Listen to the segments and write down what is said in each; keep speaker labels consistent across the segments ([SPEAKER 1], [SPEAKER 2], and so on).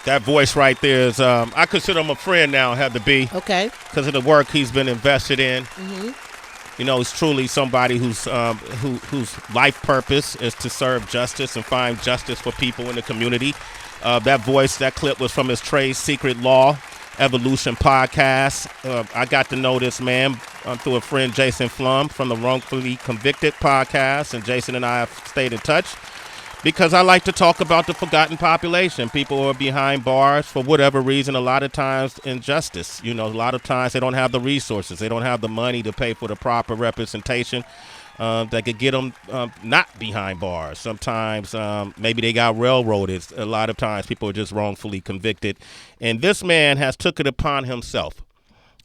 [SPEAKER 1] That voice right there is, I consider him a friend now, have to be.
[SPEAKER 2] Okay.
[SPEAKER 1] Because of the work he's been invested in.
[SPEAKER 2] Mm-hmm.
[SPEAKER 1] You know, he's truly somebody whose life purpose is to serve justice and find justice for people in the community. That voice, that clip was from his Trade Secret Law Evolution podcast. I got to know this man through a friend, Jason Flum, from the Wrongfully Convicted podcast, and Jason and I have stayed in touch. Because I like to talk about the forgotten population, people who are behind bars for whatever reason, a lot of times injustice. You know, a lot of times they don't have the resources. They don't have the money to pay for the proper representation that could get them not behind bars. Sometimes maybe they got railroaded. A lot of times people are just wrongfully convicted. And this man has took it upon himself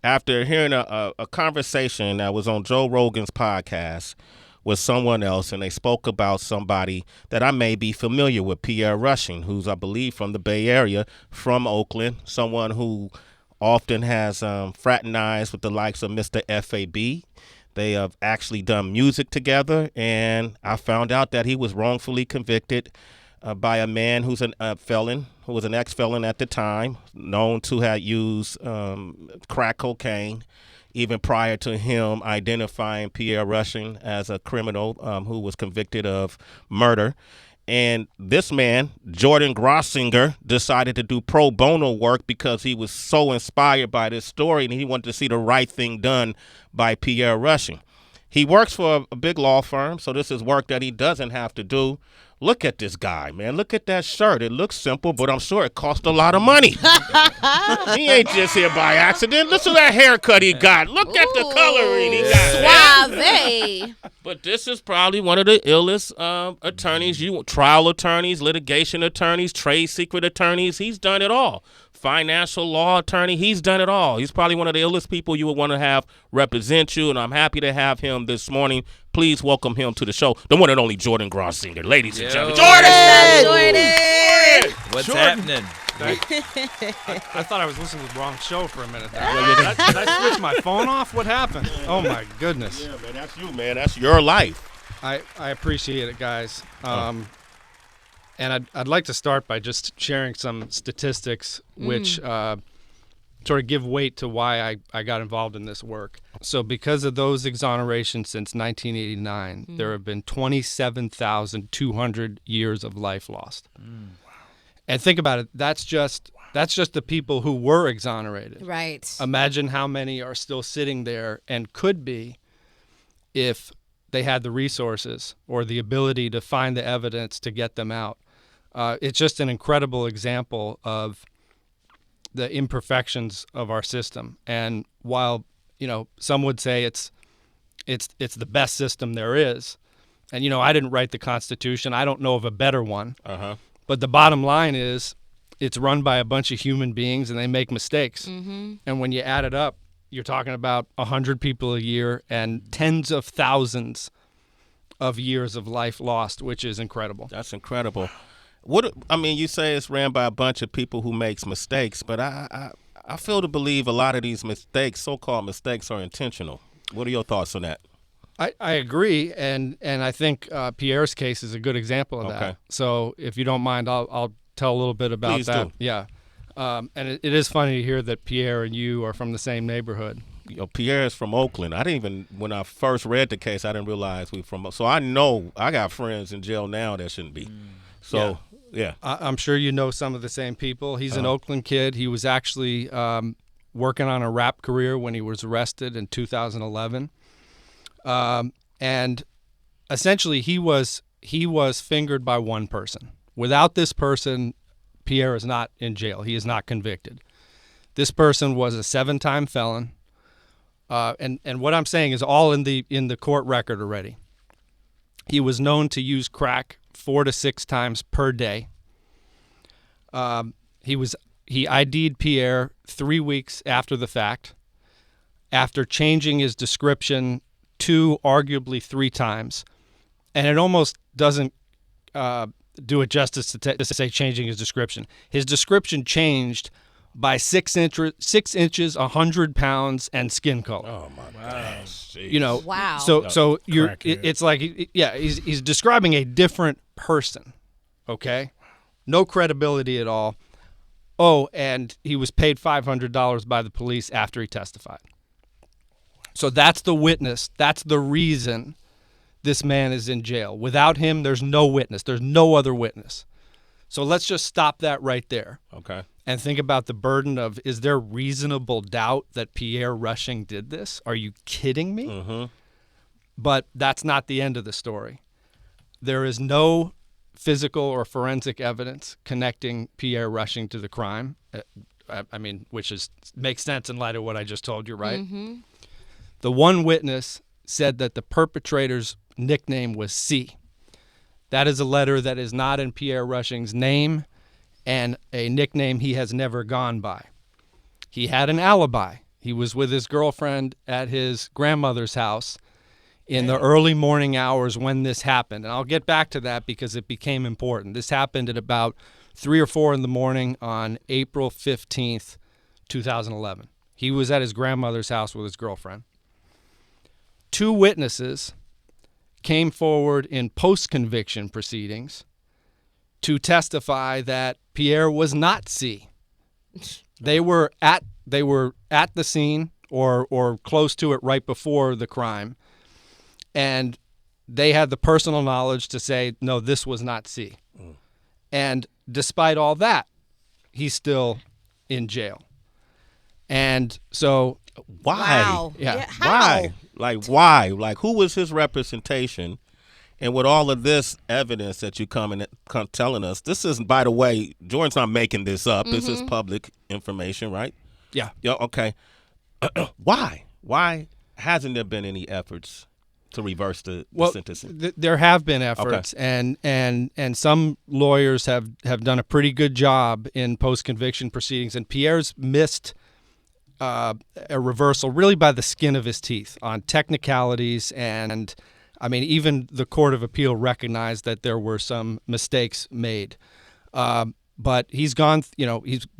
[SPEAKER 1] after hearing a conversation that was on Joe Rogan's podcast with someone else, and they spoke about somebody that I may be familiar with, Pierre Rushing, who's, I believe, from the Bay Area, from Oakland, someone who often has fraternized with the likes of Mr. F.A.B. They have actually done music together, and I found out that he was wrongfully convicted by a man who's a felon, who was an ex-felon at the time, known to have used crack cocaine, even prior to him identifying Pierre Rushing as a criminal who was convicted of murder. And this man, Jordan Grotzinger, decided to do pro bono work because he was so inspired by this story and he wanted to see the right thing done by Pierre Rushing. He works for a big law firm, so this is work that he doesn't have to do. Look at this guy, man. Look at that shirt. It looks simple, but I'm sure it cost a lot of money. He ain't just here by accident. Listen to that haircut he got. Look at the coloring he got.
[SPEAKER 2] Suave.
[SPEAKER 1] But this is probably one of the illest attorneys, trial attorneys, litigation attorneys, trade secret attorneys. He's done it all. Financial law attorney. He's done it all. He's probably one of the illest people you would want to have represent you, and I'm happy to have him this morning. Please welcome him to the show, the one and only Jordan Grotzinger. Ladies and gentlemen,
[SPEAKER 2] Jordan!
[SPEAKER 3] What's happening?
[SPEAKER 4] I thought I was listening to the wrong show for a minute there. Did I switch my phone off? What happened? Oh, my goodness.
[SPEAKER 1] Yeah, man, that's you, man. That's your life.
[SPEAKER 4] I appreciate it, guys. And I'd like to start by just sharing some statistics which sort of give weight to why I got involved in this work. So because of those exonerations since 1989, there have been 27,200 years of life lost. Wow. And think about it, that's just the people who were exonerated.
[SPEAKER 2] Right.
[SPEAKER 4] Imagine how many are still sitting there and could be if they had the resources or the ability to find the evidence to get them out. It's just an incredible example of the imperfections of our system. And while, some would say it's the best system there is, and, I didn't write the Constitution. I don't know of a better one. But the bottom line is it's run by a bunch of human beings, and they make mistakes. Mm-hmm. And when you add it up, you're talking about 100 people a year and tens of thousands of years of life lost, which is incredible.
[SPEAKER 1] That's incredible. You say it's ran by a bunch of people who makes mistakes, but I feel to believe a lot of these mistakes, so-called mistakes, are intentional. What are your thoughts on that?
[SPEAKER 4] I agree, and I think Pierre's case is a good example of that. So if you don't mind, I'll tell a little bit about
[SPEAKER 1] Please
[SPEAKER 4] that.
[SPEAKER 1] Do.
[SPEAKER 4] Yeah, and it is funny to hear that Pierre and you are from the same neighborhood.
[SPEAKER 1] Pierre is from Oakland. When I first read the case, I didn't realize we from. So I know I got friends in jail now that shouldn't be. So. Yeah,
[SPEAKER 4] I'm sure you know some of the same people. He's an Oakland kid. He was actually working on a rap career when he was arrested in 2011, and essentially he was fingered by one person. Without this person, Pierre is not in jail. He is not convicted. This person was a 7-time felon, and what I'm saying is all in the court record already. He was known to use crack 4 to 6 times per day. He ID'd Pierre 3 weeks after the fact, after changing his description 2, arguably 3 times, and it almost doesn't do it justice to say changing his description. His description changed by 6 inches, 100 pounds, and skin color.
[SPEAKER 1] Oh my gosh!
[SPEAKER 2] Wow.
[SPEAKER 4] So it's like he's describing a different person. Okay, no credibility at all. Oh, and he was paid $500 by the police after he testified. So that's the witness. That's the reason this man is in jail. Without him, there's no witness. There's no other witness. So let's just stop that right there.
[SPEAKER 1] Okay.
[SPEAKER 4] And think about the burden of, is there reasonable doubt that Pierre Rushing did this? Are you kidding me?
[SPEAKER 1] Mm-hmm.
[SPEAKER 4] But that's not the end of the story. There is no physical or forensic evidence connecting Pierre Rushing to the crime. I mean, which makes sense in light of what I just told you, right?
[SPEAKER 2] Mm-hmm.
[SPEAKER 4] The one witness said that the perpetrator's nickname was C. That is a letter that is not in Pierre Rushing's name and a nickname he has never gone by. He had an alibi. He was with his girlfriend at his grandmother's house in the early morning hours when this happened. And I'll get back to that because it became important. This happened at about 3 or 4 in the morning on April 15th, 2011. He was at his grandmother's house with his girlfriend. 2 witnesses came forward in post-conviction proceedings to testify that Pierre was not C. They were at the scene or close to it right before the crime, and they had the personal knowledge to say, no, this was not C. And despite all that, he's still in jail. And so
[SPEAKER 1] why?
[SPEAKER 2] Wow.
[SPEAKER 4] Yeah.
[SPEAKER 2] How?
[SPEAKER 1] Why? Like, why? Like, who was his representation? And with all of this evidence that you come telling us, this isn't, by the way, Jordan's not making this up. This is public information, right?
[SPEAKER 4] Yeah.
[SPEAKER 1] Yeah. Okay. Why? Why hasn't there been any efforts to reverse the sentencing?
[SPEAKER 4] There have been efforts,
[SPEAKER 1] Okay.
[SPEAKER 4] and some lawyers have done a pretty good job in post-conviction proceedings, and Pierre's missed a reversal really by the skin of his teeth on technicalities, and I mean, even the Court of Appeal recognized that there were some mistakes made. But he's gone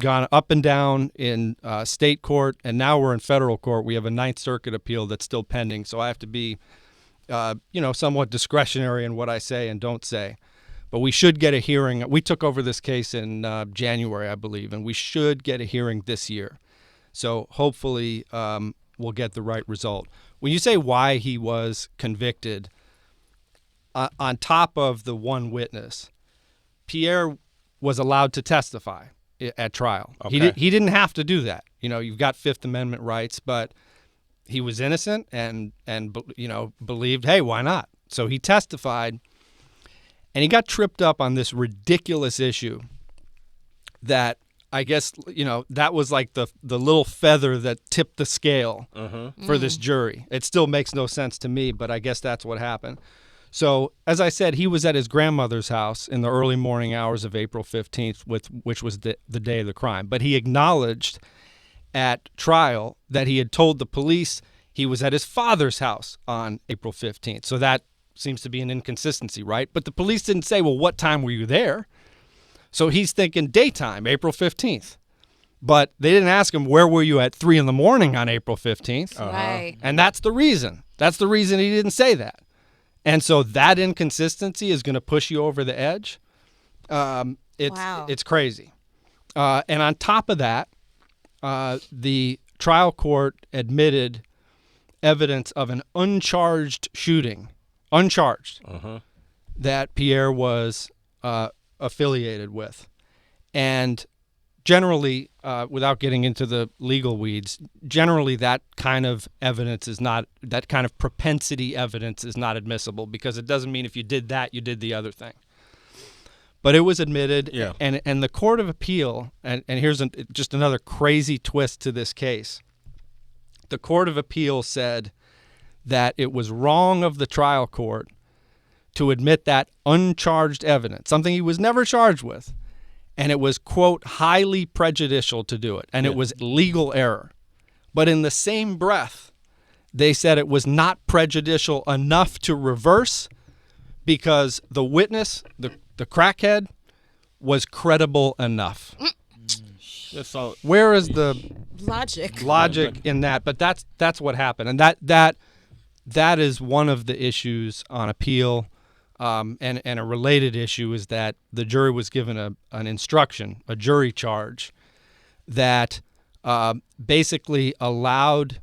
[SPEAKER 4] up and down in state court, and now we're in federal court. We have a Ninth Circuit appeal that's still pending, so I have to be, somewhat discretionary in what I say and don't say. But we should get a hearing. We took over this case in January, I believe, and we should get a hearing this year. So hopefully we'll get the right result. When you say why he was convicted, on top of the one witness, Pierre was allowed to testify at trial.
[SPEAKER 1] Okay.
[SPEAKER 4] He didn't have to do that. You've got Fifth Amendment rights, but he was innocent and believed, hey, why not? So he testified, and he got tripped up on this ridiculous issue that I guess, that was like the little feather that tipped the scale for this jury. It still makes no sense to me, but I guess that's what happened. So, as I said, he was at his grandmother's house in the early morning hours of April 15th, which was the day of the crime. But he acknowledged at trial that he had told the police he was at his father's house on April 15th. So that seems to be an inconsistency, right? But the police didn't say, well, what time were you there? So he's thinking daytime, April 15th. But they didn't ask him, where were you at 3 in the morning on April 15th?
[SPEAKER 2] Right.
[SPEAKER 4] And that's the reason. That's the reason he didn't say that. And so that inconsistency is going to push you over the edge. It's crazy. And on top of that, the trial court admitted evidence of an uncharged shooting, that Pierre was affiliated with. And generally, without getting into the legal weeds, generally that kind of evidence is not, that kind of propensity evidence is not admissible, because it doesn't mean if you did that, you did the other thing. But it was admitted,
[SPEAKER 1] Yeah.
[SPEAKER 4] and the Court of Appeal, and here's just another crazy twist to this case. The Court of Appeal said that it was wrong of the trial court to admit that uncharged evidence, something he was never charged with, and it was, quote, highly prejudicial to do it, and it was legal error. But in the same breath, they said it was not prejudicial enough to reverse because the witness, the crackhead, was credible enough.
[SPEAKER 1] So,
[SPEAKER 4] Where is the
[SPEAKER 2] Logic
[SPEAKER 4] in that? But that's what happened, and that is one of the issues on appeal. And a related issue is that the jury was given an instruction, a jury charge, that basically allowed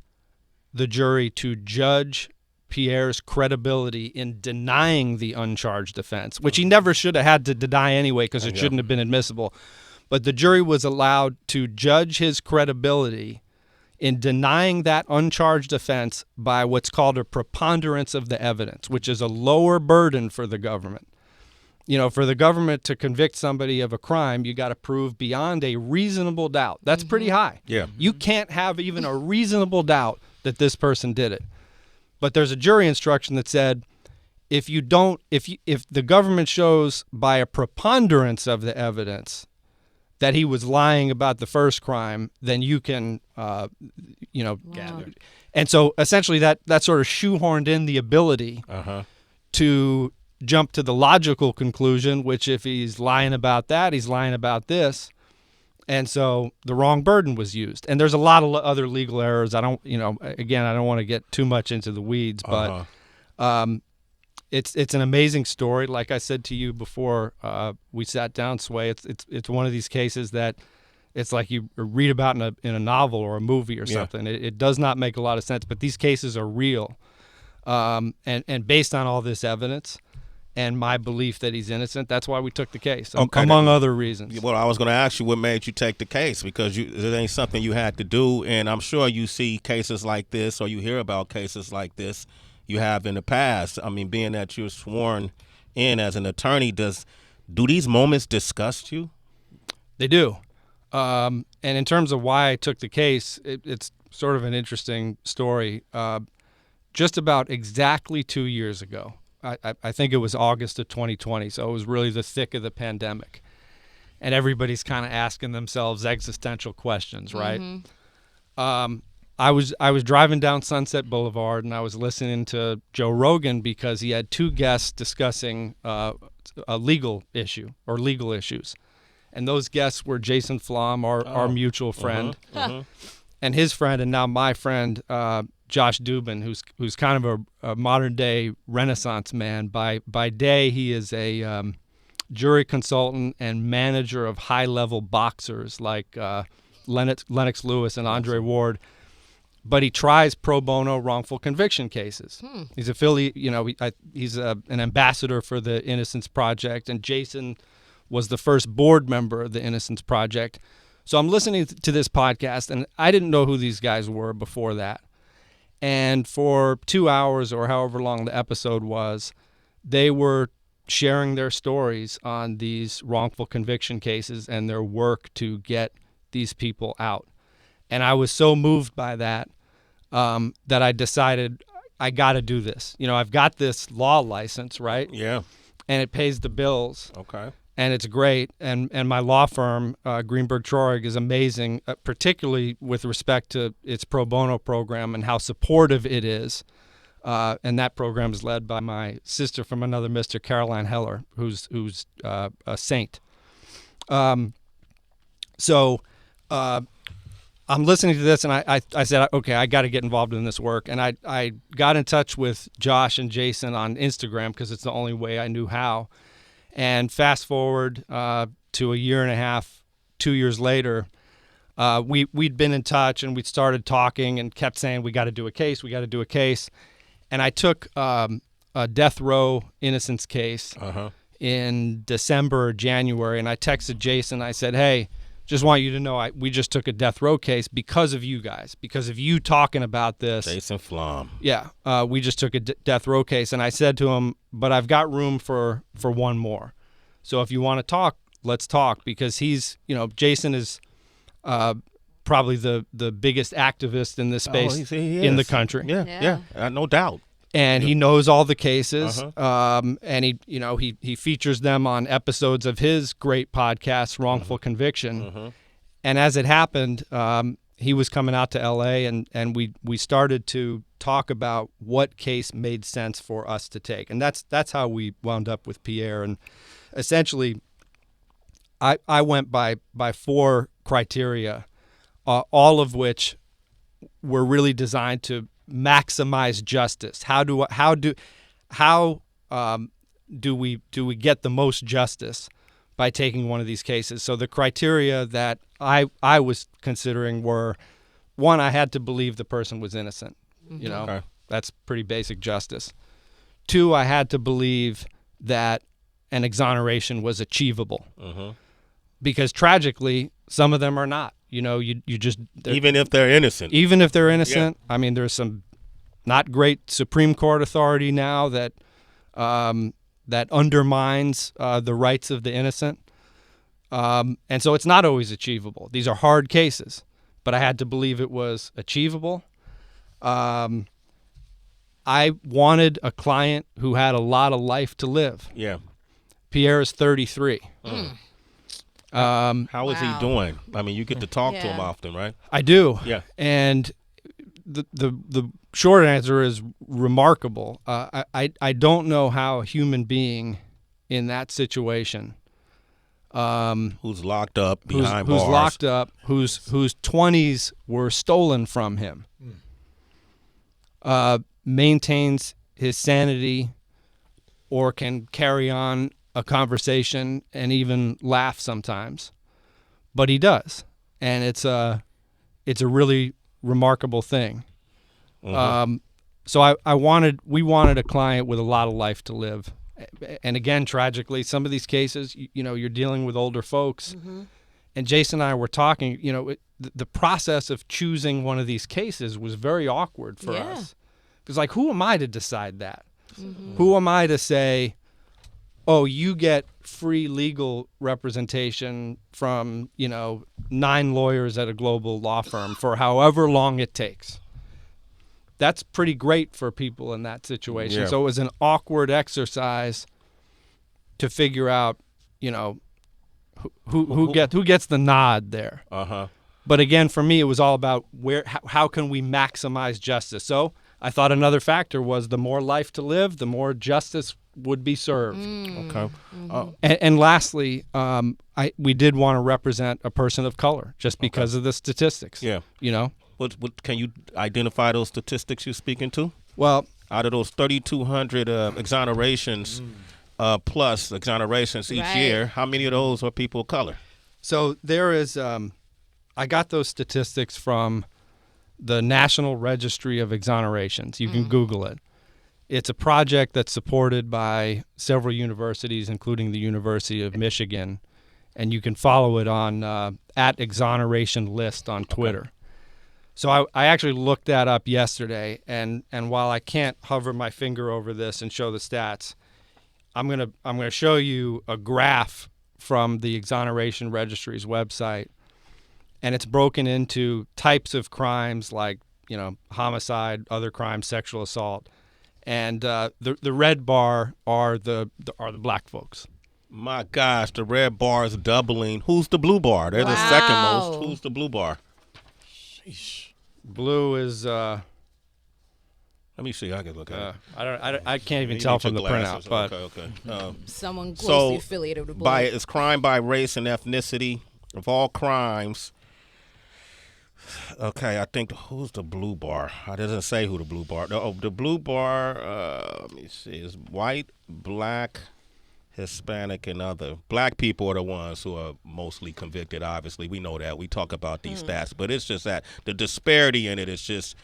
[SPEAKER 4] the jury to judge Pierre's credibility in denying the uncharged offense, which he never should have had to deny anyway because it shouldn't have been admissible. But the jury was allowed to judge his credibility in denying that uncharged offense by what's called a preponderance of the evidence, which is a lower burden for the government. You know, for the government to convict somebody of a crime, you got to prove beyond a reasonable doubt. That's pretty high.
[SPEAKER 1] Yeah.
[SPEAKER 4] You can't have even a reasonable doubt that this person did it. But there's a jury instruction that said, if the government shows by a preponderance of the evidence that he was lying about the first crime, then you can, gather. And so essentially that sort of shoehorned in the ability to jump to the logical conclusion, which if he's lying about that, he's lying about this. And so the wrong burden was used. And there's a lot of other legal errors. I don't want to get too much into the weeds, but it's an amazing story. Like I said to you before we sat down, Sway, it's one of these cases that it's like you read about in a novel or a movie or something. It does not make a lot of sense, but these cases are real. And based on all this evidence, and my belief that he's innocent, that's why we took the case, among other reasons.
[SPEAKER 1] Well, I was going to ask you what made you take the case, because it ain't something you had to do, and I'm sure you see cases like this or you hear about cases like this you have in the past. I mean, being that you're sworn in as an attorney, do these moments disgust you?
[SPEAKER 4] They do. And in terms of why I took the case, it's sort of an interesting story. Just about exactly 2 years ago, I think it was August of 2020, so it was really the thick of the pandemic. And everybody's kind of asking themselves existential questions, right? I was driving down Sunset Boulevard, and I was listening to Joe Rogan because he had two guests discussing a legal issue or legal issues. And those guests were Jason Flom, our mutual friend, and his friend, and now my friend, Josh Dubin, who's kind of a modern day Renaissance man. By day, he is a jury consultant and manager of high level boxers like Lennox Lewis and Andre Ward. But he tries pro bono wrongful conviction cases. He's he's an ambassador for the Innocence Project, and Jason was the first board member of the Innocence Project. So I'm listening to this podcast, and I didn't know who these guys were before that. And for 2 hours or however long the episode was, they were sharing their stories on these wrongful conviction cases and their work to get these people out. And I was so moved by that that I decided I got to do this. You know, I've got this law license, right?
[SPEAKER 1] Yeah.
[SPEAKER 4] And it pays the bills.
[SPEAKER 1] Okay.
[SPEAKER 4] And it's great. And my law firm, Greenberg Traurig, is amazing, particularly with respect to its pro bono program and how supportive it is. And that program is led by my sister from another Mr., Caroline Heller, who's a saint. So I'm listening to this, and I said, okay, I got to get involved in this work. And I got in touch with Josh and Jason on Instagram because it's the only way I knew how. And fast forward to a year and a half, 2 years later, we'd been in touch, and we'd started talking and kept saying, we got to do a case. And I took a death row innocence case in December or January, and I texted Jason. I said, hey, just want you to know we just took a death row case because of you guys, because of you talking about this.
[SPEAKER 1] Jason Flom.
[SPEAKER 4] Yeah, we just took a death row case, and I said to him, but I've got room for one more. So if you want to talk, let's talk, because Jason is probably the biggest activist in this space in the country.
[SPEAKER 1] Yeah, no doubt.
[SPEAKER 4] And he knows all the cases, and he features them on episodes of his great podcast, Wrongful Conviction. And as it happened, he was coming out to L.A., and we started to talk about what case made sense for us to take. And that's how we wound up with Pierre. And essentially, I went by 4 criteria, all of which were really designed to maximize justice. How do we get the most justice by taking one of these cases. So the criteria that I was considering were, one, I had to believe the person was innocent. You know,
[SPEAKER 1] Okay.
[SPEAKER 4] that's pretty basic justice. Two, I had to believe that an exoneration was achievable. Because tragically, some of them are not. You know, you just
[SPEAKER 1] Even if they're innocent.
[SPEAKER 4] even if they're innocent. I mean, there's some not great Supreme Court authority now that that undermines the rights of the innocent, and so it's not always achievable. These are hard cases, but I had to believe it was achievable. I wanted a client who had a lot of life to live.
[SPEAKER 1] Yeah.
[SPEAKER 4] Pierre is 33.
[SPEAKER 1] How is he
[SPEAKER 2] Wow.
[SPEAKER 1] doing? I mean, you get to talk to him
[SPEAKER 2] Yeah.
[SPEAKER 1] often, right?
[SPEAKER 4] I do.
[SPEAKER 1] Yeah.
[SPEAKER 4] And the short answer is remarkable. I don't know how a human being in that situation,
[SPEAKER 1] Who's locked up
[SPEAKER 4] who's
[SPEAKER 1] behind bars.
[SPEAKER 4] locked up, whose 20s were stolen from him, maintains his sanity or can carry on a conversation and even laugh sometimes. But he does. And it's a really remarkable thing. So we wanted a client with a lot of life to live. And again, tragically, some of these cases, you know, you're dealing with older folks. And Jason and I were talking, you know, the process of choosing one of these cases was very awkward for
[SPEAKER 2] Yeah.
[SPEAKER 4] us. Because, like, who am I to decide that? Who am I to say, oh, you get free legal representation from, you know, 9 lawyers at a global law firm for however long it takes? That's pretty great for people in that situation.
[SPEAKER 1] Yeah.
[SPEAKER 4] So it was an awkward exercise to figure out, you know, who gets the nod there. But again, for me, it was all about how can we maximize justice. So I thought another factor was the more life to live, the more justice would be served.
[SPEAKER 1] Okay.
[SPEAKER 4] And lastly, we did want to represent a person of color just because of the statistics.
[SPEAKER 1] Yeah.
[SPEAKER 4] You know?
[SPEAKER 1] What can you identify those statistics you're speaking to?
[SPEAKER 4] Well,
[SPEAKER 1] Out of those 3,200 exonerations, plus exonerations each
[SPEAKER 2] Right.
[SPEAKER 1] year, how many of those are people of color?
[SPEAKER 4] so there is, I got those statistics from the National Registry of Exonerations. You can Google it. It's a project that's supported by several universities, including the University of Michigan, and you can follow it on at Exoneration List on Twitter. So I actually looked that up yesterday, and while I can't hover my finger over this and show the stats, I'm gonna show you a graph from the Exoneration Registry's website, and it's broken into types of crimes like, you know, homicide, other crimes, sexual assault, and the red bar are the black folks.
[SPEAKER 1] My gosh, the red bar is doubling. Who's the blue bar? They're the second most. Who's the blue bar?
[SPEAKER 4] Blue is
[SPEAKER 1] Let me see. I can look at it.
[SPEAKER 4] I can't even
[SPEAKER 1] You
[SPEAKER 4] tell
[SPEAKER 1] need your
[SPEAKER 4] from the
[SPEAKER 1] glasses.
[SPEAKER 4] printout, but
[SPEAKER 1] Okay.
[SPEAKER 2] Someone
[SPEAKER 1] So,
[SPEAKER 2] closely affiliated with
[SPEAKER 1] by
[SPEAKER 2] Blue.
[SPEAKER 1] it's crime by race and ethnicity of all crimes. Okay, I think who's the blue bar? I doesn't say who the blue bar. No, the blue bar. Let me see. Is white, black, Hispanic, and other. Black people are the ones who are mostly convicted. Obviously, we know that. We talk about these stats, but it's just that the disparity in it is just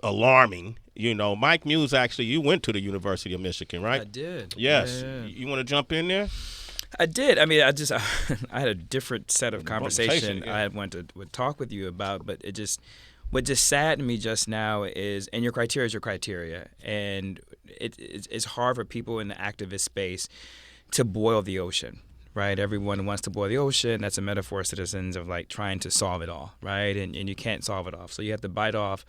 [SPEAKER 1] alarming. You know, Mike Muse, actually, you went to the University of Michigan, right?
[SPEAKER 3] I did.
[SPEAKER 1] Yes.
[SPEAKER 3] Yeah.
[SPEAKER 1] You want to jump in there?
[SPEAKER 3] I did. I mean, I had a different set of
[SPEAKER 1] Conversation,
[SPEAKER 3] conversation
[SPEAKER 1] yeah.
[SPEAKER 3] I would talk with you about, but what just saddened me just now is, and your criteria is your criteria, and it's hard for people in the activist space to boil the ocean, right? Everyone wants to boil the ocean. That's a metaphor, citizens, of like trying to solve it all, right? And you can't solve it all. So you have to bite off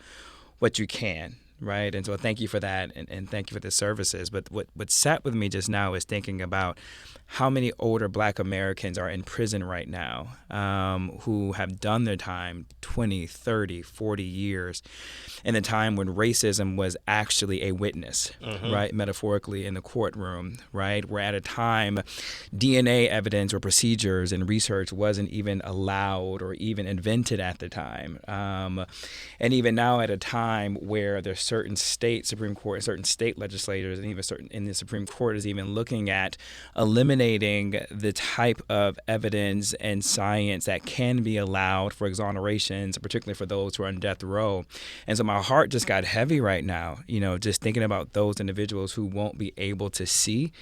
[SPEAKER 3] what you can, right? And so thank you for that, and thank you for the services. But what sat with me just now is thinking about how many older black Americans are in prison right now who have done their time 20, 30, 40 years in a time when racism was actually a witness, right, metaphorically in the courtroom, right? We're at a time DNA evidence or procedures and research wasn't even allowed or even invented at the time. And even now at a time where there's certain state Supreme Court, certain state legislators, and even certain in the Supreme Court is even looking at eliminating the type of evidence and science that can be allowed for exonerations, particularly for those who are on death row. And so my heart just got heavy right now, just thinking about those individuals who won't be able to see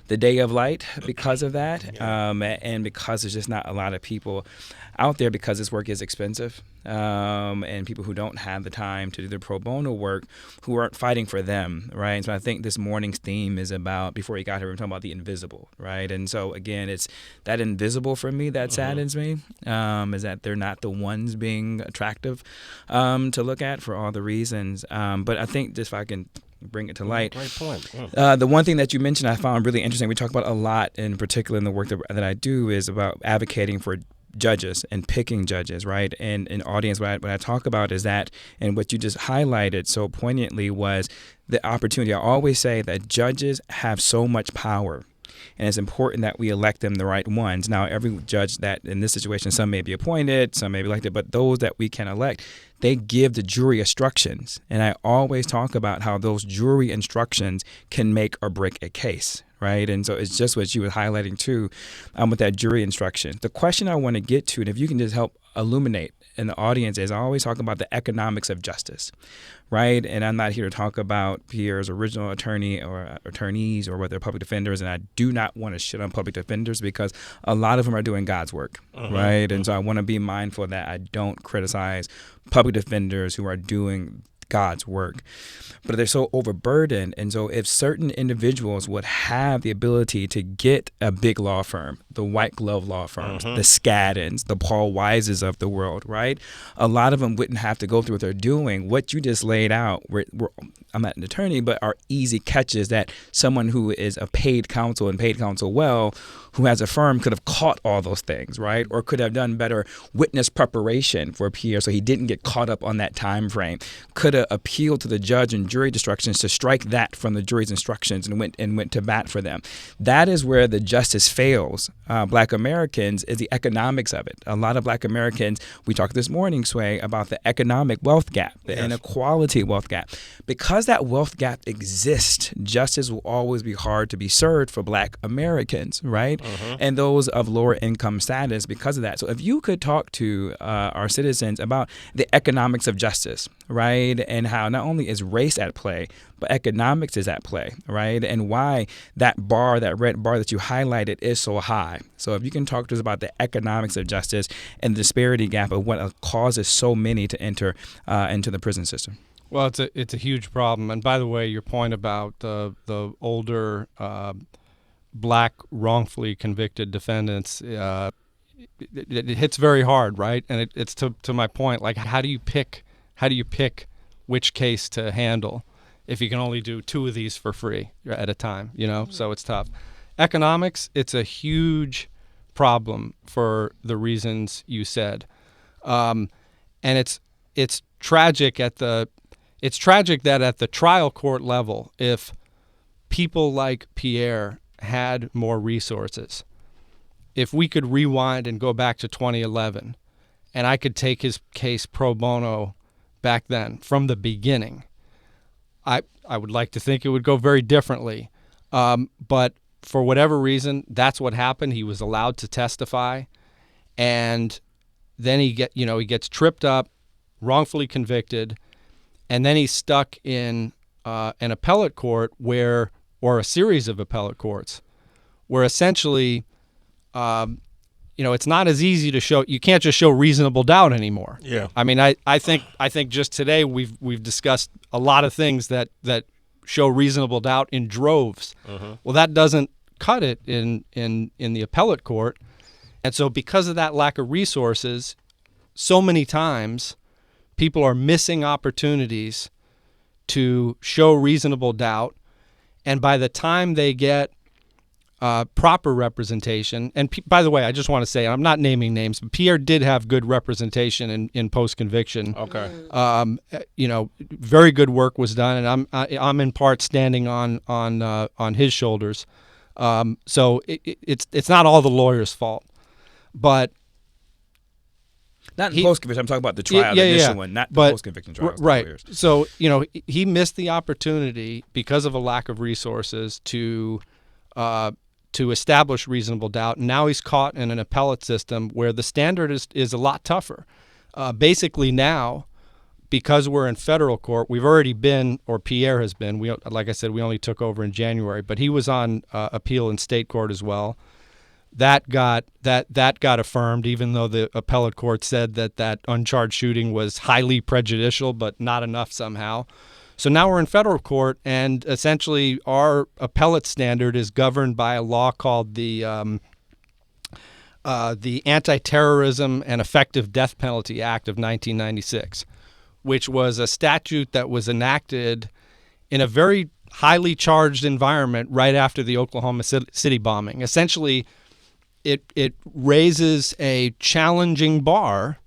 [SPEAKER 3] the day of light because of that, and because there's just not a lot of people out there, because this work is expensive, and people who don't have the time to do the pro bono work, who aren't fighting for them, right? And so I think this morning's theme is about, before you got here, we were talking about the invisible, right? And so again, it's that invisible for me that saddens me, is that they're not the ones being attractive to look at for all the reasons. But I think, just if I can bring it to light.
[SPEAKER 1] Great point.
[SPEAKER 3] The one thing that you mentioned I found really interesting, we talk about a lot, in particular in the work that I do, is about advocating for judges and picking judges, right? And in audience, what I talk about is that, and what you just highlighted so poignantly was the opportunity. I always say that judges have so much power, and it's important that we elect them the right ones. Now, every judge that in this situation, some may be appointed, some may be elected, but those that we can elect, they give the jury instructions. And I always talk about how those jury instructions can make or break a case, right? And so it's just what you were highlighting too, with that jury instruction. The question I want to get to, and if you can just help illuminate in the audience, is I always talk about the economics of justice, right? And I'm not here to talk about Pierre's original attorney or attorneys or whether they're public defenders, and I do not want to shit on public defenders because a lot of them are doing God's work, right? And so I want to be mindful that I don't criticize public defenders who are doing God's work, but they're so overburdened. And so if certain individuals would have the ability to get a big law firm, the white glove law firms, the Skaddens, the Paul Wises of the world, right? A lot of them wouldn't have to go through what they're doing. What you just laid out, I'm not an attorney, but are easy catches that someone who is a paid counsel and paid counsel well, who has a firm, could have caught all those things, right? Or could have done better witness preparation for Pierre so he didn't get caught up on that time frame. Could have appealed to the judge and jury instructions to strike that from the jury's instructions and went to bat for them. That is where the justice fails. Black Americans is the economics of it. A lot of Black Americans, we talked this morning, Sway, about the economic wealth gap, the inequality wealth gap. Because that wealth gap exists, justice will always be hard to be served for Black Americans, right? And those of lower income status because of that. So if you could talk to our citizens about the economics of justice, right? And how not only is race at play, but economics is at play, right? And why that red bar that you highlighted is so high. So if you can talk to us about the economics of justice and the disparity gap of what causes so many to enter into the prison system.
[SPEAKER 4] Well, it's a huge problem. And by the way, your point about the older Black wrongfully convicted defendants, it hits very hard, right? And it's to my point, like how do you pick which case to handle if you can only do 2 of these for free at a time, So it's tough. Economics, it's a huge problem for the reasons you said, and it's tragic that at the trial court level, if people like Pierre had more resources, if we could rewind and go back to 2011 and I could take his case pro bono back then from the beginning, I would like to think it would go very differently. But for whatever reason, that's what happened. He was allowed to testify, and then he gets tripped up, wrongfully convicted, and then he's stuck in an appellate court or a series of appellate courts where essentially, it's not as easy to show. You can't just show reasonable doubt anymore.
[SPEAKER 1] Yeah.
[SPEAKER 4] I mean, I think just today we've discussed a lot of things that show reasonable doubt in droves. Well, that doesn't cut it in the appellate court, and so because of that lack of resources, so many times people are missing opportunities to show reasonable doubt. And by the time they get proper representation, and by the way, I just want to say, I'm not naming names, but Pierre did have good representation in post-conviction.
[SPEAKER 1] Okay.
[SPEAKER 4] Very good work was done, and I'm in part standing on his shoulders. So it's not all the lawyer's fault, but
[SPEAKER 3] Not in post-conviction. I'm talking about the trial, the initial one, not the post-conviction trial.
[SPEAKER 4] Right. So, he missed the opportunity because of a lack of resources to establish reasonable doubt. Now he's caught in an appellate system where the standard is a lot tougher. Basically now, because we're in federal court, we've already been, or Pierre has been, like I said, we only took over in January, but he was on appeal in state court as well. That got affirmed, even though the appellate court said that uncharged shooting was highly prejudicial, but not enough somehow. So now we're in federal court, and essentially our appellate standard is governed by a law called the Anti-Terrorism and Effective Death Penalty Act of 1996, which was a statute that was enacted in a very highly charged environment right after the Oklahoma City bombing. Essentially, it raises a challenging bar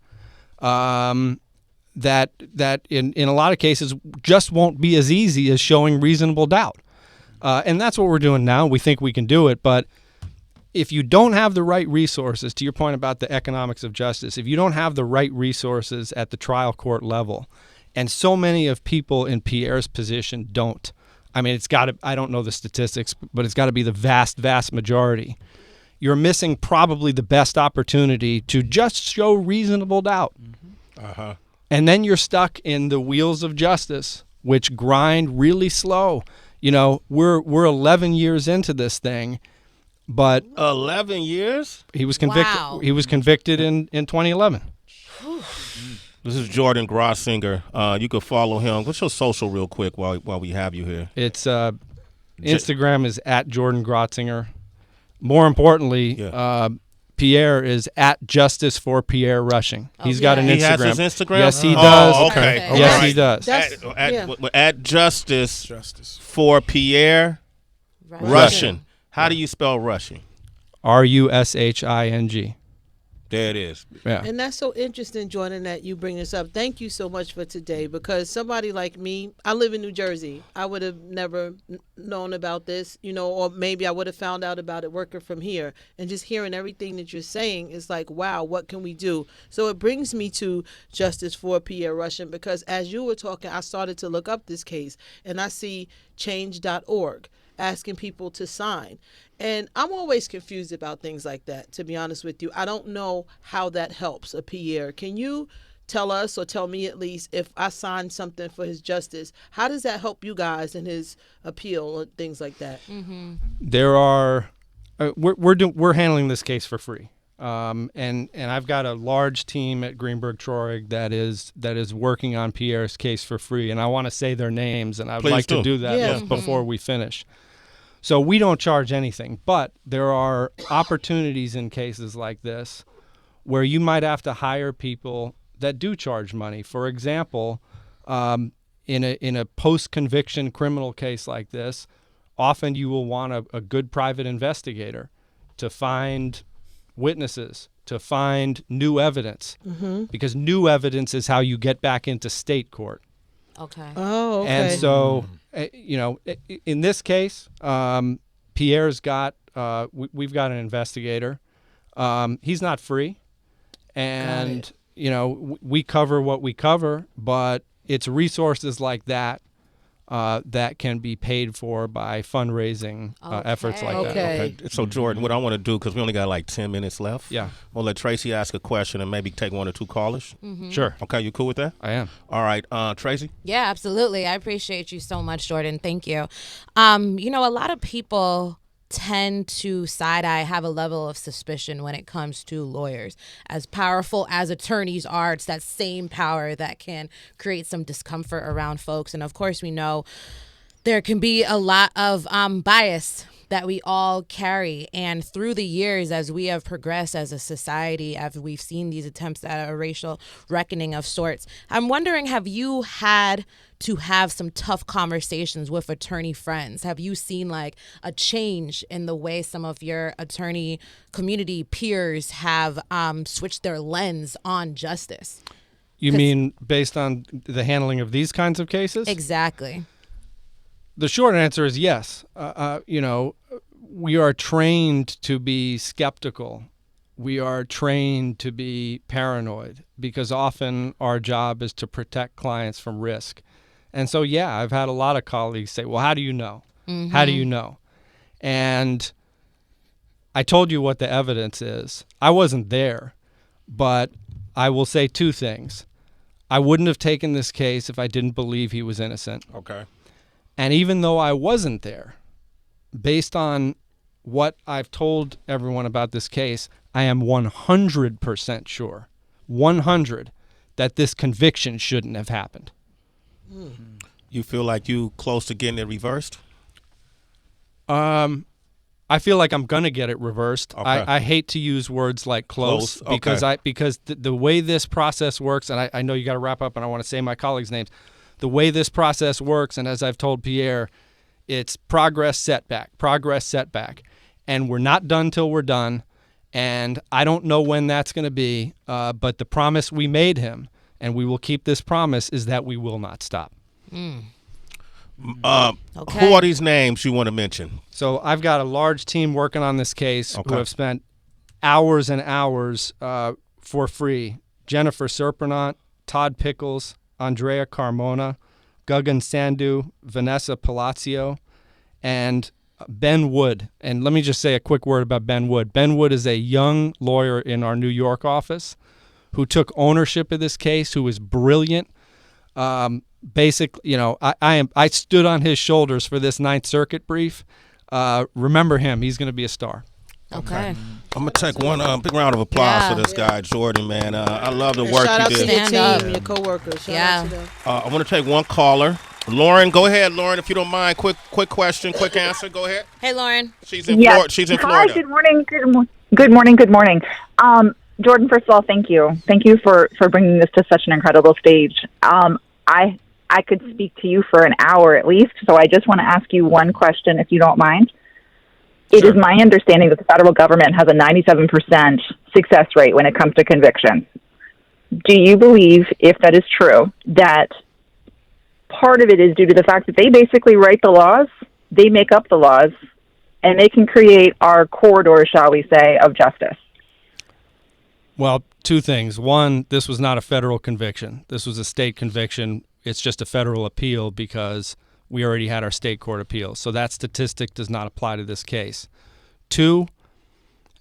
[SPEAKER 4] that in a lot of cases just won't be as easy as showing reasonable doubt. And that's what we're doing now. We think we can do it, but if you don't have the right resources, to your point about the economics of justice, if you don't have the right resources at the trial court level, and so many of people in Pierre's position don't, I mean, I don't know the statistics, but it's got to be the vast, vast majority. You're missing probably the best opportunity to just show reasonable doubt.
[SPEAKER 1] Uh-huh.
[SPEAKER 4] And then you're stuck in the wheels of justice, which grind really slow. We're 11 years into this thing, but
[SPEAKER 1] 11 years?
[SPEAKER 4] He was convicted.
[SPEAKER 2] Wow.
[SPEAKER 4] He was convicted in 2011.
[SPEAKER 1] This is Jordan Grotzinger. You can follow him. What's your social real quick while we have you here?
[SPEAKER 4] It's Instagram is at Jordan Grotzinger. More importantly, Pierre is at Justice for Pierre Rushing. He's got an Instagram.
[SPEAKER 1] He has his Instagram?
[SPEAKER 4] Yes, he does.
[SPEAKER 1] Oh, okay.
[SPEAKER 4] Yes,
[SPEAKER 1] right.
[SPEAKER 4] he does.
[SPEAKER 1] At Justice for Pierre Rushing. How do you spell Rushing?
[SPEAKER 4] Rushing.
[SPEAKER 1] There it is.
[SPEAKER 4] Yeah.
[SPEAKER 2] And that's so interesting, Jordan, that you bring this up. Thank you so much for today, because somebody like me, I live in New Jersey. I would have never known about this, or maybe I would have found out about it working from here. And just hearing everything that you're saying is like, wow, what can we do? So it brings me to Justice for Pierre Rushing, because as you were talking, I started to look up this case, and I see change.org asking people to sign. And I'm always confused about things like that, to be honest with you. I don't know how that helps a Pierre. Can you tell us, or tell me at least, if I sign something for his justice, how does that help you guys in his appeal or things like that?
[SPEAKER 4] Mm-hmm. There are, we're handling this case for free. And I've got a large team at Greenberg Traurig that is working on Pierre's case for free, and I want to say their names, and I'd like to do that before we finish. So we don't charge anything, but there are opportunities in cases like this where you might have to hire people that do charge money. For example, in a post-conviction criminal case like this, often you will want a good private investigator to find witnesses, to find new evidence, because new evidence is how you get back into state court.
[SPEAKER 2] Okay. Oh, okay.
[SPEAKER 4] And so, in this case, Pierre's got, we've got an investigator. He's not free. And, we cover what we cover, but it's resources like that that can be paid for by fundraising efforts like that.
[SPEAKER 1] Okay. So, Jordan, what I want to do, because we only got like 10 minutes left.
[SPEAKER 4] Yeah.
[SPEAKER 1] We'll let Tracy ask a question and maybe take one or two callers.
[SPEAKER 2] Mm-hmm.
[SPEAKER 4] Sure.
[SPEAKER 1] Okay, you cool with that?
[SPEAKER 4] I am.
[SPEAKER 1] All right, Tracy?
[SPEAKER 5] Yeah, absolutely. I appreciate you so much, Jordan. Thank you. A lot of people tend to side-eye, have a level of suspicion when it comes to lawyers. As powerful as attorneys are, it's that same power that can create some discomfort around folks. And of course, we know there can be a lot of bias that we all carry. And through the years, as we have progressed as a society, as we've seen these attempts at a racial reckoning of sorts, I'm wondering, have you had to have some tough conversations with attorney friends? Have you seen like a change in the way some of your attorney community peers have switched their lens on justice?
[SPEAKER 4] You mean based on the handling of these kinds of cases?
[SPEAKER 5] Exactly.
[SPEAKER 4] The short answer is yes. We are trained to be skeptical we are trained to be paranoid because often our job is to protect clients from risk. And so, yeah, I've had a lot of colleagues say, well, how do you know? How do you know? And I told you what the evidence is. I wasn't there, but I will say two things. I wouldn't have taken this case if I didn't believe he was innocent.
[SPEAKER 1] Okay.
[SPEAKER 4] And even though I wasn't there, based on what I've told everyone about this case, I am 100% sure, 100, that this conviction shouldn't have happened.
[SPEAKER 1] You feel like you close to getting it reversed?
[SPEAKER 4] I feel like I'm gonna get it reversed.
[SPEAKER 1] Okay.
[SPEAKER 4] I hate to use words like close,
[SPEAKER 1] Close,
[SPEAKER 4] because because the way this process works, and I know you got to wrap up, and I want to say my colleagues' names. The way this process works, and as I've told Pierre, it's progress, setback, and we're not done till we're done. And I don't know when that's going to be, but the promise we made him, and we will keep this promise, is that we will not stop.
[SPEAKER 1] Who are these names you want to mention?
[SPEAKER 4] So I've got a large team working on this case who have spent hours and hours for free. Jennifer Serpinant, Todd Pickles, Andrea Carmona, Guggen Sandhu, Vanessa Palacio, and Ben Wood. And let me just say a quick word about Ben Wood. Ben Wood is a young lawyer in our New York office who took ownership of this case, who was brilliant. Basically, I stood on his shoulders for this Ninth Circuit brief. Remember him. He's going to be a star.
[SPEAKER 5] Okay.
[SPEAKER 1] I'm going to take one big round of applause for this guy, Jordan, man. I love the work
[SPEAKER 2] Shout out
[SPEAKER 1] you
[SPEAKER 2] to
[SPEAKER 1] did.
[SPEAKER 2] your
[SPEAKER 5] Stand
[SPEAKER 2] team,
[SPEAKER 5] up.
[SPEAKER 2] your coworkers. Shout out to them.
[SPEAKER 1] I want to take one caller. Lauren, go ahead, Lauren, if you don't mind. Quick question, quick answer. Go ahead.
[SPEAKER 5] Hey, Lauren.
[SPEAKER 1] She's in Florida. She's in Florida.
[SPEAKER 6] Hi, good morning. Good morning. Jordan, first of all, thank you. Thank you for bringing this to such an incredible stage. I could speak to you for an hour at least, so I just want to ask you one question, if you don't mind. It is my understanding that the federal government has a 97% success rate when it comes to convictions. Do you believe, if that is true, that part of it is due to the fact that they basically write the laws, they make up the laws, and they can create our corridor, shall we say, of justice?
[SPEAKER 4] Well, two things. One, this was not a federal conviction. This was a state conviction. It's just a federal appeal because we already had our state court appeal. So that statistic does not apply to this case. Two,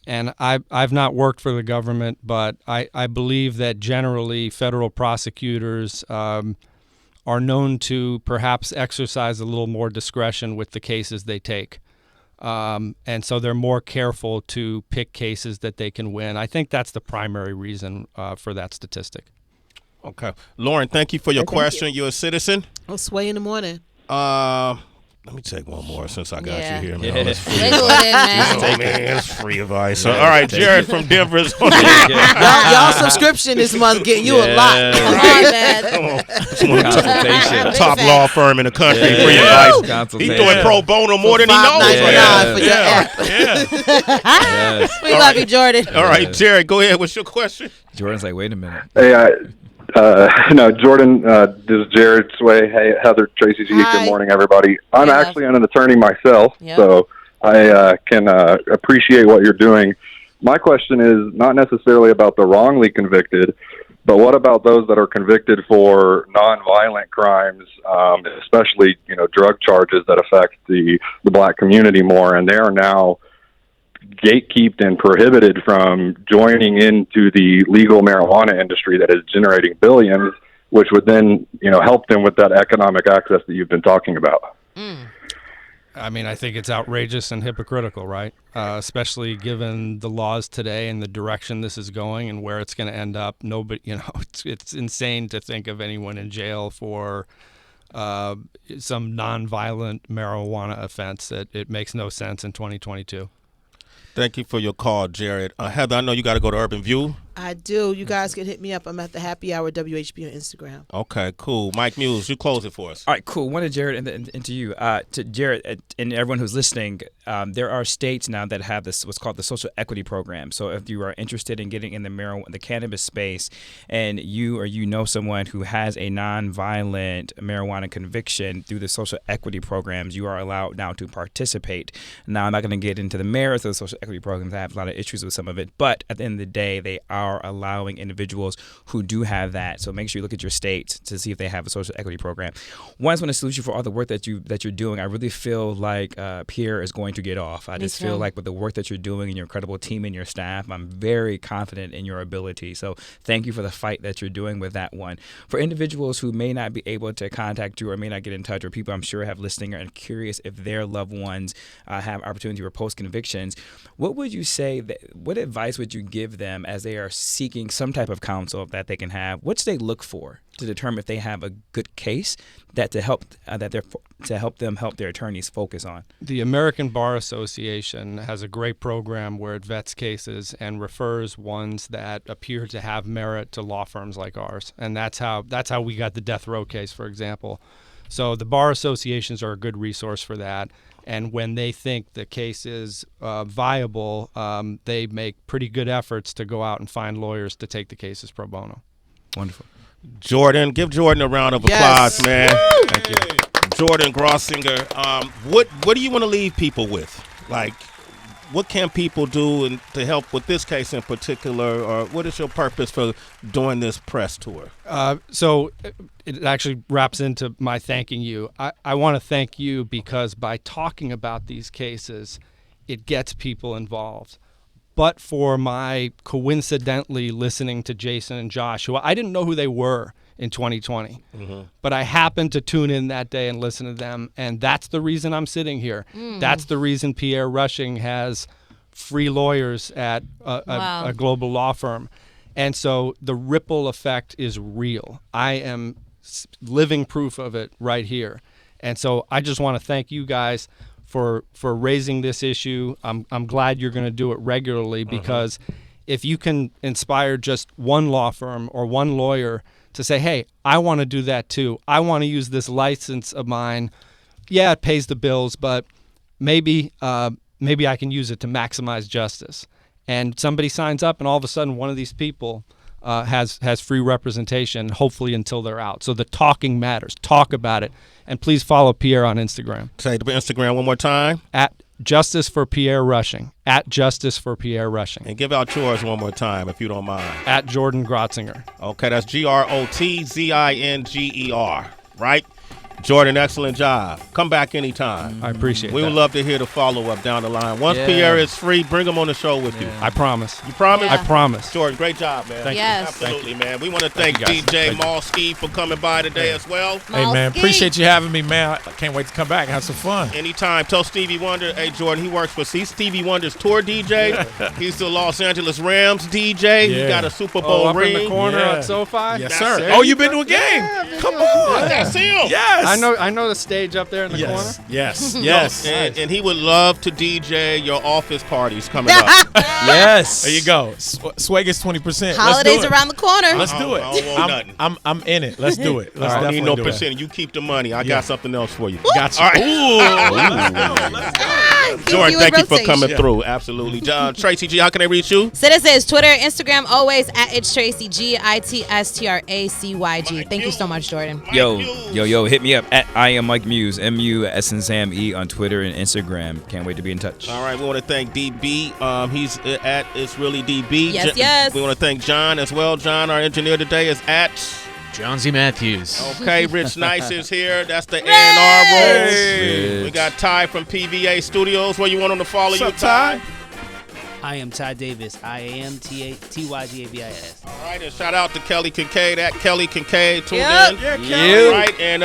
[SPEAKER 4] and I've not worked for the government, but I believe that generally federal prosecutors are known to perhaps exercise a little more discretion with the cases they take. And so they're more careful to pick cases that they can win. I think that's the primary reason for that statistic.
[SPEAKER 1] Okay. Lauren, thank you for your question. You're a citizen?
[SPEAKER 2] I'll sway in the morning.
[SPEAKER 1] Let me take one more since I got you here, man.
[SPEAKER 3] Yeah.
[SPEAKER 1] It's free
[SPEAKER 5] Wiggle
[SPEAKER 1] advice.
[SPEAKER 5] it in, man.
[SPEAKER 1] Man, it's free advice. All right, Jared from Denver is on
[SPEAKER 2] Y'all subscription this month getting you a lot.
[SPEAKER 5] Come on, man.
[SPEAKER 3] Consultation.
[SPEAKER 1] top law firm in the country.
[SPEAKER 3] Yeah.
[SPEAKER 1] Free advice.
[SPEAKER 3] Consultation.
[SPEAKER 1] He's doing pro bono more than he knows.
[SPEAKER 2] $5.99 for your app.
[SPEAKER 3] Yes.
[SPEAKER 5] We love you, Jordan.
[SPEAKER 1] All right, Jared, go ahead. What's your question?
[SPEAKER 3] Jordan's like, wait a minute.
[SPEAKER 7] Hey, no, Jordan, this is Jared, Sway, hey, Heather, Tracy G.
[SPEAKER 2] Hi.
[SPEAKER 7] Good morning, everybody. I'm
[SPEAKER 5] Hey,
[SPEAKER 7] actually an attorney myself,
[SPEAKER 5] Yep.
[SPEAKER 7] so I can appreciate what you're doing. My question is not necessarily about the wrongly convicted, but what about those that are convicted for nonviolent crimes, especially, drug charges that affect the black community more, and they are now gatekept and prohibited from joining into the legal marijuana industry that is generating billions, which would then, help them with that economic access that you've been talking about.
[SPEAKER 4] I mean, I think it's outrageous and hypocritical, right? Especially given the laws today and the direction this is going and where it's going to end up. Nobody, it's insane to think of anyone in jail for some nonviolent marijuana offense. It makes no sense in 2022.
[SPEAKER 1] Thank you for your call, Jared. Heather, I know you got to go to Urban View.
[SPEAKER 2] I do. You guys can hit me up. I'm at the Happy Hour WHB on Instagram.
[SPEAKER 1] Okay, cool. Mike Muse, you close it for us.
[SPEAKER 3] All right, cool. One to Jared and to you. To Jared and everyone who's listening, there are states now that have this what's called the social equity program. So if you are interested in getting in the cannabis space, and you know someone who has a non-violent marijuana conviction through the social equity programs, you are allowed now to participate. Now, I'm not going to get into the merits of the social equity programs. I have a lot of issues with some of it, but at the end of the day, they are allowing individuals who do have that. So make sure you look at your state to see if they have a social equity program. One, I just want to salute you for all the work that you're doing. I really feel like Pierre is going to get off. I just feel like with the work that you're doing and your incredible team and your staff, I'm very confident in your ability. So thank you for the fight that you're doing with that one. For individuals who may not be able to contact you or may not get in touch, or people I'm sure have listening and curious if their loved ones have opportunity for post convictions, what would you say? What advice would you give them as they are seeking some type of counsel that they can have? What should they look for to determine if they have a good case to help them help their attorneys focus on?
[SPEAKER 4] The American Bar Association has a great program where it vets cases and refers ones that appear to have merit to law firms like ours, and that's how we got the death row case, for example. So the bar associations are a good resource for that. And when they think the case is viable, they make pretty good efforts to go out and find lawyers to take the cases pro bono.
[SPEAKER 3] Wonderful.
[SPEAKER 1] Jordan, give Jordan a round of applause, man.
[SPEAKER 3] Woo! Thank you.
[SPEAKER 1] Jordan Grotzinger, what do you want to leave people with? Like, what can people do to help with this case in particular, or what is your purpose for doing this press tour?
[SPEAKER 4] So it actually wraps into my thanking you. I want to thank you because by talking about these cases, it gets people involved. But for my coincidentally listening to Jason and Josh, who I didn't know who they were in 2020, but I happened to tune in that day and listen to them, and that's the reason I'm sitting here. That's the reason Pierre Rushing has free lawyers at a global law firm. And so the ripple effect is real. I am living proof of it right here. And so I just want to thank you guys for raising this issue. I'm glad you're going to do it regularly, because if you can inspire just one law firm or one lawyer to say, hey, I want to do that too. I want to use this license of mine. Yeah, it pays the bills, but maybe I can use it to maximize justice. And somebody signs up, and all of a sudden one of these people has free representation, hopefully until they're out. So the talking matters. Talk about it. And please follow Pierre on Instagram.
[SPEAKER 1] Say the Instagram one more time.
[SPEAKER 4] At Justice for Pierre Rushing. At Justice for Pierre Rushing.
[SPEAKER 1] And give out yours one more time, if you don't mind.
[SPEAKER 4] At Jordan Grotzinger.
[SPEAKER 1] Okay, that's Grotzinger, right? Jordan, excellent job. Come back anytime.
[SPEAKER 4] I appreciate it.
[SPEAKER 1] We would love to hear the follow-up down the line. Once Pierre is free, bring him on the show with you.
[SPEAKER 4] I promise.
[SPEAKER 1] You promise?
[SPEAKER 4] I promise.
[SPEAKER 1] Jordan, great job, man.
[SPEAKER 5] Thank you. Yes.
[SPEAKER 1] Absolutely, man. We want to thank DJ Malski for coming by today as well.
[SPEAKER 8] Hey, man, appreciate you having me, man. I can't wait to come back and have some fun.
[SPEAKER 1] Anytime. Tell Stevie Wonder, hey, Jordan, he works for Stevie Wonder's tour DJ. He's the Los Angeles Rams DJ. He got a Super Bowl
[SPEAKER 4] up
[SPEAKER 1] ring.
[SPEAKER 4] in the corner at SoFi?
[SPEAKER 8] Yes, sir.
[SPEAKER 1] it.
[SPEAKER 8] Oh, you been to a game?
[SPEAKER 4] Yeah,
[SPEAKER 8] Come on.
[SPEAKER 1] That's him.
[SPEAKER 8] Yes.
[SPEAKER 4] I know the stage up there in the corner.
[SPEAKER 8] Yes.
[SPEAKER 1] And he would love to DJ your office parties coming up.
[SPEAKER 3] Yes.
[SPEAKER 8] There you go. Sway gets 20%.
[SPEAKER 5] Holidays around the corner.
[SPEAKER 8] Let's do it.
[SPEAKER 1] I don't want nothing.
[SPEAKER 8] I'm in it. Let's do it. Let's
[SPEAKER 1] I don't need no
[SPEAKER 8] definitely do it.
[SPEAKER 1] percent. You keep the money. I got something else for you.
[SPEAKER 8] Gotcha.
[SPEAKER 1] All right.
[SPEAKER 5] Keep
[SPEAKER 1] Jordan,
[SPEAKER 5] you in
[SPEAKER 1] thank you for
[SPEAKER 5] rotation.
[SPEAKER 1] coming through. Absolutely. Tracy G, how can they reach you?
[SPEAKER 5] Citizens, Twitter, Instagram, always at It's Tracy, GITSTRACYG. Thank you so much, Jordan.
[SPEAKER 3] Yo, hit me up at I am Mike Muse, MUS and Sam E on Twitter and Instagram. Can't wait to be in touch.
[SPEAKER 1] All right, we want to thank DB. He's at It's Really DB.
[SPEAKER 5] Yes.
[SPEAKER 1] We want to thank John as well. John, our engineer today, is at
[SPEAKER 9] John Z. Matthews.
[SPEAKER 1] Okay, Rich Nice is here. That's the A&R role.
[SPEAKER 3] Rich.
[SPEAKER 1] We got Ty from PVA Studios. Where you want him to follow you, Ty?
[SPEAKER 9] I am Ty Davis. IAMTYDABIS.
[SPEAKER 1] All right, and shout out to Kelly Kincaid at Kelly Kincaid. Tuned
[SPEAKER 5] Yep.
[SPEAKER 1] in.
[SPEAKER 8] Yeah, Kelly.
[SPEAKER 1] All right, and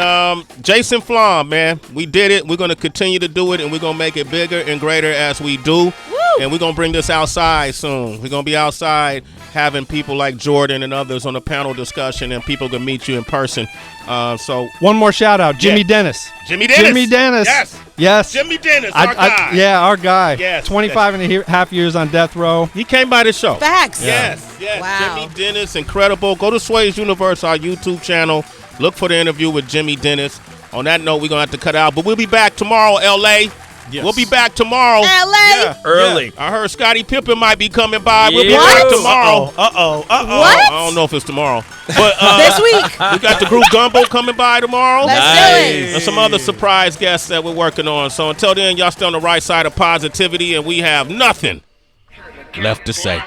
[SPEAKER 1] Jason Flom, man, we did it. We're going to continue to do it, and we're going to make it bigger and greater as we do. And we're going to bring this outside soon. We're going to be outside having people like Jordan and others on a panel discussion, and people can meet you in person. So
[SPEAKER 4] One more shout out, Jimmy Dennis.
[SPEAKER 1] Jimmy Dennis.
[SPEAKER 4] Jimmy Dennis.
[SPEAKER 1] Yes.
[SPEAKER 4] Yes.
[SPEAKER 1] Jimmy Dennis, our guy.
[SPEAKER 4] Yeah, our guy.
[SPEAKER 1] Yes.
[SPEAKER 4] 25 and a half years on death row.
[SPEAKER 1] He came by the show.
[SPEAKER 5] Facts.
[SPEAKER 1] Yes.
[SPEAKER 5] Wow.
[SPEAKER 1] Jimmy Dennis, incredible. Go to Sway's Universe, our YouTube channel. Look for the interview with Jimmy Dennis. On that note, we're going to have to cut out. But we'll be back tomorrow, L.A.
[SPEAKER 8] Yes.
[SPEAKER 1] We'll be back tomorrow.
[SPEAKER 5] LA.
[SPEAKER 3] Early.
[SPEAKER 1] I heard Scottie Pippen might be coming by. We'll be
[SPEAKER 3] Yeah.
[SPEAKER 1] back tomorrow.
[SPEAKER 5] What?
[SPEAKER 1] I don't know if it's tomorrow. But
[SPEAKER 5] This week.
[SPEAKER 1] we got the group Gumbo coming by tomorrow.
[SPEAKER 5] Let's do it.
[SPEAKER 1] And some other surprise guests that we're working on. So until then, y'all stay on the right side of positivity, and we have nothing left to say.